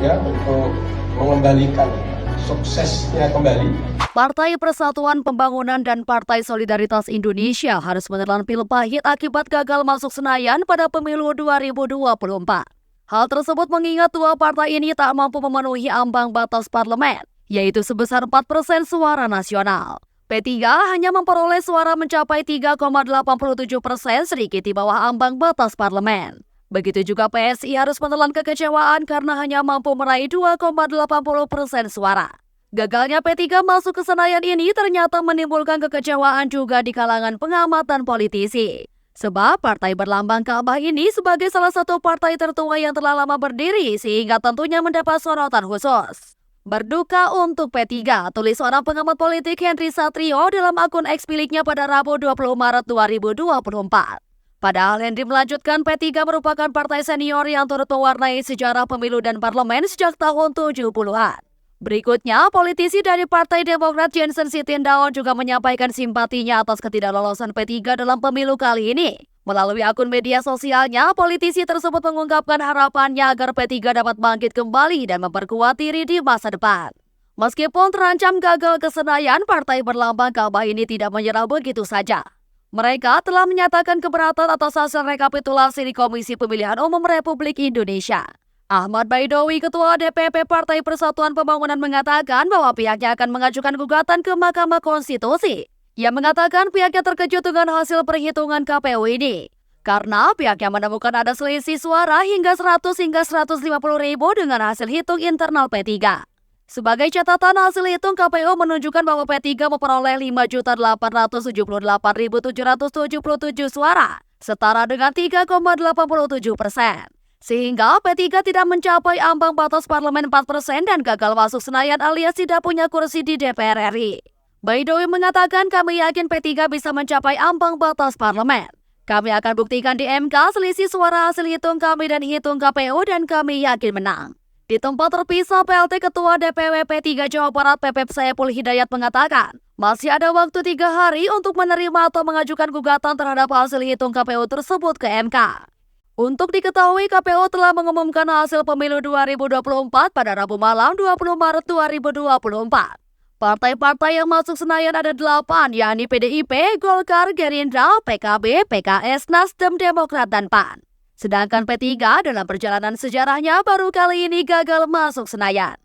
ya untuk mengembalikan suksesnya kembali. Partai Persatuan Pembangunan dan Partai Solidaritas Indonesia harus menelan pil pahit akibat gagal masuk Senayan pada pemilu 2024. Hal tersebut mengingat dua partai ini tak mampu memenuhi ambang batas parlemen, yaitu sebesar 4% suara nasional. P3 hanya memperoleh suara mencapai 3,87%, sedikit di bawah ambang batas parlemen. Begitu juga PSI harus menelan kekecewaan karena hanya mampu meraih 2,80% suara. Gagalnya P3 masuk ke Senayan ini ternyata menimbulkan kekecewaan juga di kalangan pengamat dan politisi. Sebab partai berlambang Ka'bah ini sebagai salah satu partai tertua yang telah lama berdiri sehingga tentunya mendapat sorotan khusus. Berduka untuk P3, tulis seorang pengamat politik Henry Satrio dalam akun X miliknya pada Rabu 20 Maret 2024. Padahal Henry melanjutkan P3 merupakan partai senior yang turut mewarnai sejarah pemilu dan parlemen sejak tahun 70-an. Berikutnya, politisi dari Partai Demokrat Janssen Sittindaon juga menyampaikan simpatinya atas ketidaklolosan P3 dalam pemilu kali ini. Melalui akun media sosialnya, politisi tersebut mengungkapkan harapannya agar P3 dapat bangkit kembali dan memperkuat diri di masa depan. Meskipun terancam gagal ke Senayan, partai berlambang Ka'bah ini tidak menyerah begitu saja. Mereka telah menyatakan keberatan atas hasil rekapitulasi di Komisi Pemilihan Umum Republik Indonesia. Ahmad Baidowi, Ketua DPP Partai Persatuan Pembangunan mengatakan bahwa pihaknya akan mengajukan gugatan ke Mahkamah Konstitusi. Ia mengatakan pihaknya terkejut dengan hasil perhitungan KPU ini. Karena pihaknya menemukan ada selisih suara hingga 100 hingga 150 ribu dengan hasil hitung internal P3. Sebagai catatan, hasil hitung KPU menunjukkan bahwa P3 memperoleh 5.874.777 suara, setara dengan 3,87%. Sehingga P3 tidak mencapai ambang batas parlemen 4% dan gagal masuk Senayan alias tidak punya kursi di DPR RI. Baidowi mengatakan kami yakin P3 bisa mencapai ambang batas parlemen. Kami akan buktikan di MK selisih suara hasil hitung kami dan hitung KPU dan kami yakin menang. Di tempat terpisah, PLT Ketua DPW P3 Jawa Barat Pepep Saiful Hidayat mengatakan, masih ada waktu 3 hari untuk menerima atau mengajukan gugatan terhadap hasil hitung KPU tersebut ke MK. Untuk diketahui, KPU telah mengumumkan hasil pemilu 2024 pada Rabu malam 20 Maret 2024. Partai-partai yang masuk Senayan ada 8, yakni PDIP, Golkar, Gerindra, PKB, PKS, Nasdem, Demokrat, dan PAN. Sedangkan P3 dalam perjalanan sejarahnya baru kali ini gagal masuk Senayan.